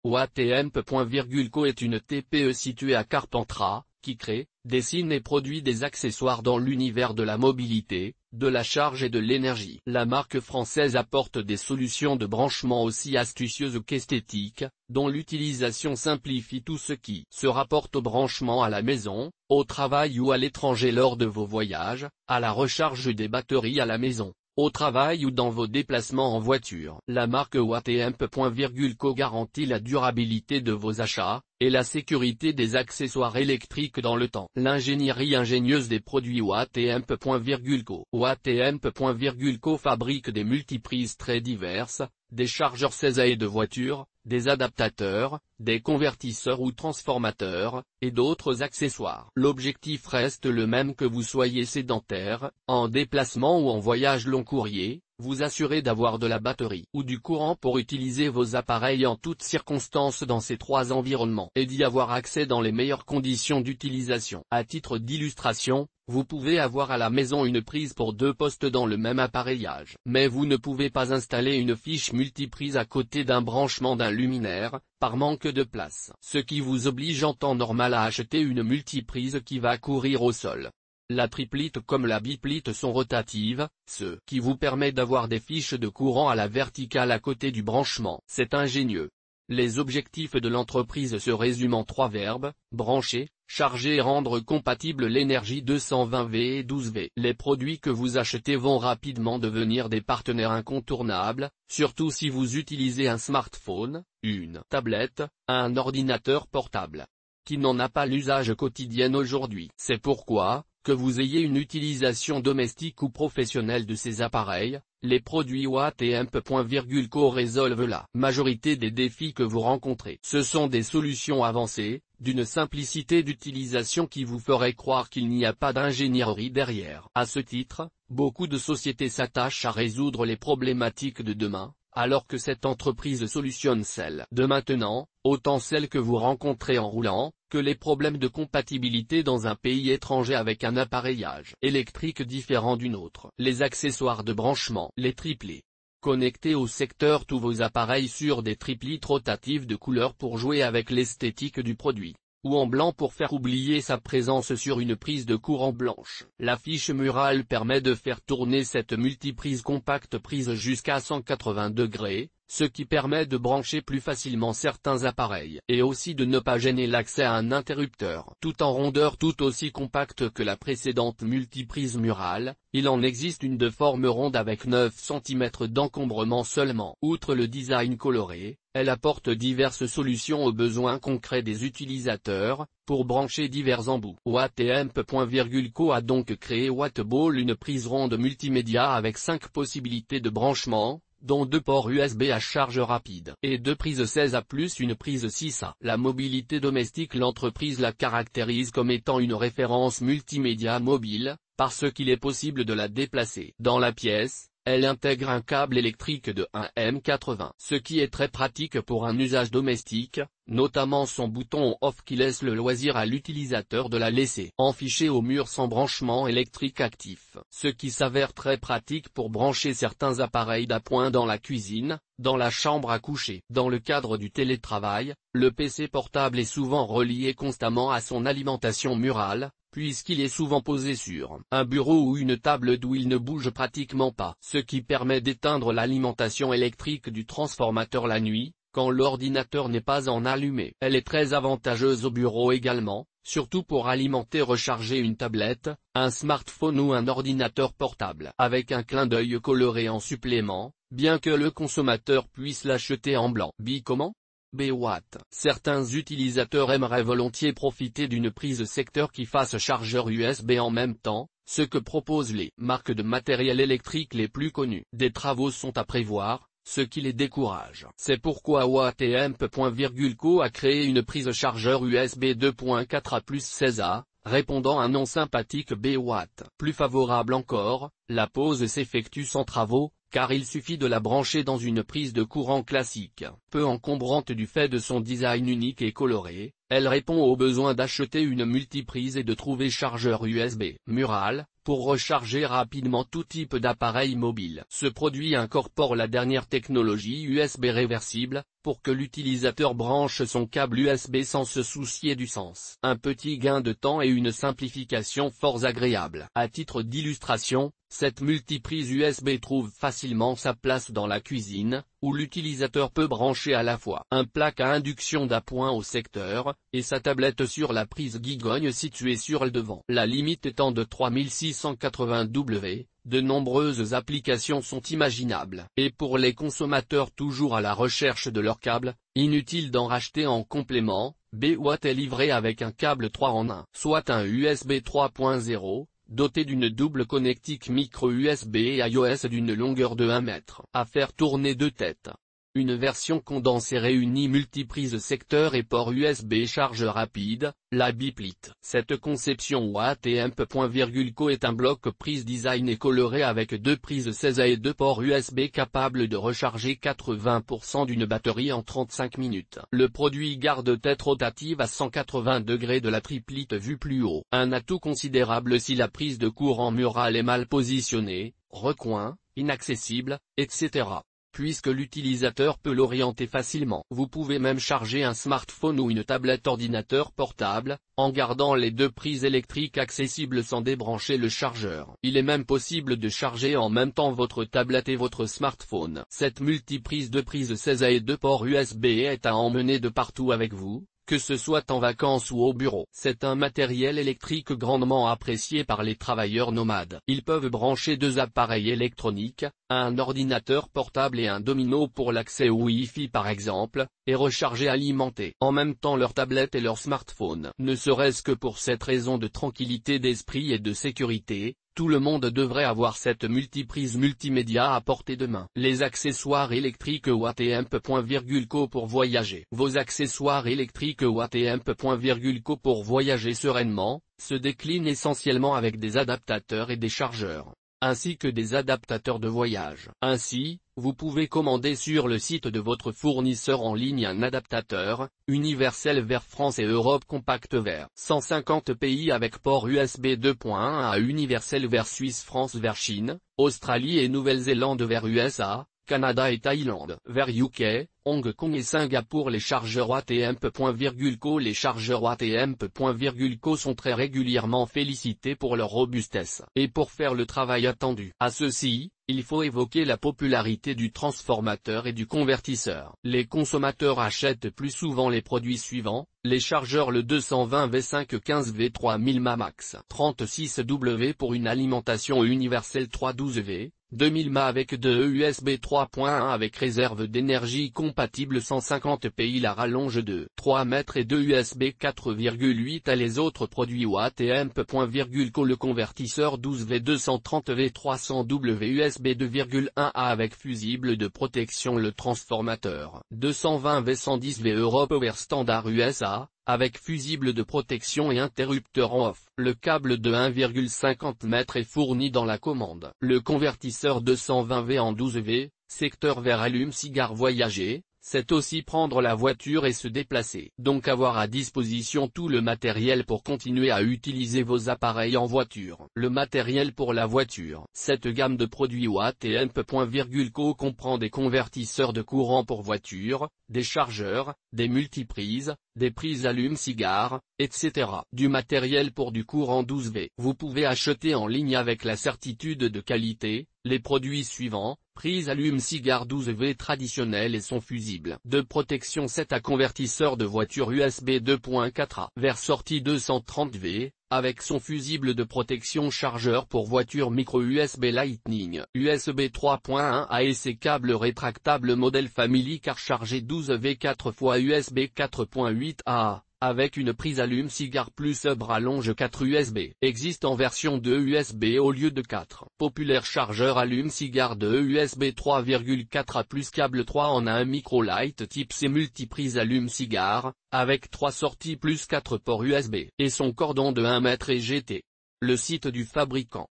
Watemp.co est une TPE située à Carpentras, qui crée, dessine et produit des accessoires dans l'univers de la mobilité, de la charge et de l'énergie. La marque française apporte des solutions de branchement aussi astucieuses qu'esthétiques, dont l'utilisation simplifie tout ce qui se rapporte au branchement à la maison, au travail ou à l'étranger lors de vos voyages, à la recharge des batteries à la maison, au travail ou dans vos déplacements en voiture. La marque Watemp.co garantit la durabilité de vos achats, et la sécurité des accessoires électriques dans le temps. L'ingénierie ingénieuse des produits Watemp.co. Watemp.co fabrique des multiprises très diverses, des chargeurs 16A de voitures, des adaptateurs, des convertisseurs ou transformateurs, et d'autres accessoires. L'objectif reste le même que vous soyez sédentaire, en déplacement ou en voyage long courrier, vous assurez d'avoir de la batterie ou du courant pour utiliser vos appareils en toutes circonstances dans ces trois environnements et d'y avoir accès dans les meilleures conditions d'utilisation. À titre d'illustration, vous pouvez avoir à la maison une prise pour 2 postes dans le même appareillage. Mais vous ne pouvez pas installer une fiche multiprise à côté d'un branchement d'un luminaire, par manque de place. Ce qui vous oblige en temps normal à acheter une multiprise qui va courir au sol. La triplite comme la biplite sont rotatives, ce qui vous permet d'avoir des fiches de courant à la verticale à côté du branchement. C'est ingénieux. Les objectifs de l'entreprise se résument en 3 verbes: brancher, charger et rendre compatible l'énergie 220V et 12V. Les produits que vous achetez vont rapidement devenir des partenaires incontournables, surtout si vous utilisez un smartphone, une tablette, un ordinateur portable. Qui n'en a pas l'usage quotidien aujourd'hui. C'est pourquoi, que vous ayez une utilisation domestique ou professionnelle de ces appareils, les produits Watemp.co résolvent la majorité des défis que vous rencontrez. Ce sont des solutions avancées, d'une simplicité d'utilisation qui vous ferait croire qu'il n'y a pas d'ingénierie derrière. À ce titre, beaucoup de sociétés s'attachent à résoudre les problématiques de demain, alors que cette entreprise solutionne celles de maintenant, autant celles que vous rencontrez en roulant, que les problèmes de compatibilité dans un pays étranger avec un appareillage électrique différent d'une autre. Les accessoires de branchement, les triplés. Connectez au secteur tous vos appareils sur des triplites rotatives de couleur pour jouer avec l'esthétique du produit, ou en blanc pour faire oublier sa présence sur une prise de courant blanche. La fiche murale permet de faire tourner cette multiprise compacte prise jusqu'à 180 degrés, ce qui permet de brancher plus facilement certains appareils et aussi de ne pas gêner l'accès à un interrupteur. Tout en rondeur tout aussi compacte que la précédente multiprise murale, il en existe une de forme ronde avec 9 cm d'encombrement seulement. Outre le design coloré, elle apporte diverses solutions aux besoins concrets des utilisateurs, pour brancher divers embouts. Watemp.co a donc créé Wattball, une prise ronde multimédia avec 5 possibilités de branchement, dont 2 ports USB à charge rapide, et 2 prises 16A plus une prise 6A. La mobilité domestique. L'entreprise la caractérise comme étant une référence multimédia mobile, parce qu'il est possible de la déplacer dans la pièce. Elle intègre un câble électrique de 1M80, ce qui est très pratique pour un usage domestique, notamment son bouton off qui laisse le loisir à l'utilisateur de la laisser enfichée au mur sans branchement électrique actif, ce qui s'avère très pratique pour brancher certains appareils d'appoint dans la cuisine, dans la chambre à coucher. Dans le cadre du télétravail, le PC portable est souvent relié constamment à son alimentation murale, puisqu'il est souvent posé sur un bureau ou une table d'où il ne bouge pratiquement pas, ce qui permet d'éteindre l'alimentation électrique du transformateur la nuit, quand l'ordinateur n'est pas en allumé. Elle est très avantageuse au bureau également, surtout pour alimenter recharger une tablette, un smartphone ou un ordinateur portable. Avec un clin d'œil coloré en supplément, bien que le consommateur puisse l'acheter en blanc. Comment BWatt. Certains utilisateurs aimeraient volontiers profiter d'une prise secteur qui fasse chargeur USB en même temps, ce que proposent les marques de matériel électrique les plus connues. Des travaux sont à prévoir, ce qui les décourage. C'est pourquoi Watemp.co a créé une prise chargeur USB 2.4A plus 16A, répondant à un nom sympathique BWatt. Plus favorable encore, la pose s'effectue sans travaux, car il suffit de la brancher dans une prise de courant classique. Peu encombrante du fait de son design unique et coloré, elle répond aux besoins d'acheter une multiprise et de trouver chargeur USB mural, pour recharger rapidement tout type d'appareil mobile. Ce produit incorpore la dernière technologie USB réversible, pour que l'utilisateur branche son câble USB sans se soucier du sens. Un petit gain de temps et une simplification fort agréable. À titre d'illustration, cette multiprise USB trouve facilement sa place dans la cuisine, où l'utilisateur peut brancher à la fois un plaque à induction d'appoint au secteur, et sa tablette sur la prise Gigogne située sur le devant. La limite étant de 3680 W, de nombreuses applications sont imaginables. Et pour les consommateurs toujours à la recherche de leur câble, inutile d'en racheter en complément, BeeWatt est livré avec un câble 3 en 1, soit un USB 3.0, doté d'une double connectique micro USB et iOS d'une longueur de 1 mètre. À faire tourner deux têtes. Une version condensée réunit multiprise secteur et port USB charge rapide, la biplit. Cette conception Watt&Amp.co est un bloc prise design et coloré avec deux prises 16A et deux ports USB capables de recharger 80% d'une batterie en 35 minutes. Le produit garde tête rotative à 180 degrés de la triplite vue plus haut. Un atout considérable si la prise de courant murale est mal positionnée, recoin, inaccessible, etc. Puisque l'utilisateur peut l'orienter facilement. Vous pouvez même charger un smartphone ou une tablette ordinateur portable, en gardant les deux prises électriques accessibles sans débrancher le chargeur. Il est même possible de charger en même temps votre tablette et votre smartphone. Cette multiprise de prises 16A et deux ports USB est à emmener de partout avec vous, que ce soit en vacances ou au bureau. C'est un matériel électrique grandement apprécié par les travailleurs nomades. Ils peuvent brancher deux appareils électroniques, un ordinateur portable et un domino pour l'accès au Wi-Fi par exemple, et recharger alimenter en même temps leur tablette et leur smartphone. Ne serait-ce que pour cette raison de tranquillité d'esprit et de sécurité, tout le monde devrait avoir cette multiprise multimédia à portée de main. Les accessoires électriques Watt&Amp.co pour voyager. Vos accessoires électriques Watt&Amp.co pour voyager sereinement, se déclinent essentiellement avec des adaptateurs et des chargeurs, ainsi que des adaptateurs de voyage. Ainsi, vous pouvez commander sur le site de votre fournisseur en ligne un adaptateur, universel vers France et Europe compact vers 150 pays avec port USB 2.1 à universel vers Suisse France vers Chine, Australie et Nouvelle-Zélande vers USA, Canada et Thaïlande vers UK, Hong Kong et Singapour. Les chargeurs Watt&Amp.co. Les chargeurs Watt&Amp.co sont très régulièrement félicités pour leur robustesse. Et pour faire le travail attendu à ceci, il faut évoquer la popularité du transformateur et du convertisseur. Les consommateurs achètent plus souvent les produits suivants: les chargeurs le 220V 515V 3000 mAh max 36W pour une alimentation universelle 312V, 2000 mAh avec deux USB 3.1 avec réserve d'énergie compatible 150 pays. La rallonge de 3 mètres et deux USB 4,8 à les autres produits Watt&Amp.co. Le convertisseur 12V 230V 300W USB 2,1A avec fusible de protection. Le transformateur 220V 110V Europe Over Standard USA, avec fusible de protection et interrupteur en off. Le câble de 1,50 m est fourni dans la commande. Le convertisseur 220V en 12V, secteur vers allume-cigare voyager, c'est aussi prendre la voiture et se déplacer. Donc avoir à disposition tout le matériel pour continuer à utiliser vos appareils en voiture. Le matériel pour la voiture. Cette gamme de produits Watt&Amp.co comprend des convertisseurs de courant pour voiture, des chargeurs, des multiprises, des prises allume-cigare, etc. Du matériel pour du courant 12V. Vous pouvez acheter en ligne avec la certitude de qualité les produits suivants: prise allume-cigare 12V traditionnelle et son fusible de protection 7 à convertisseur de voiture USB 2.4A vers sortie 230V, avec son fusible de protection chargeur pour voiture micro USB Lightning, USB 3.1 A et ses câbles rétractables modèle Family Car chargé 12V 4 x USB 4.8 A. Avec une prise allume-cigare plus hub rallonge 4 USB. Existe en version 2 USB au lieu de 4. Populaire chargeur allume-cigare 2 USB 3,4 A plus câble 3 en 1 micro light type C multiprise allume-cigare, avec 3 sorties plus 4 ports USB. Et son cordon de 1 mètre et GT. Le site du fabricant.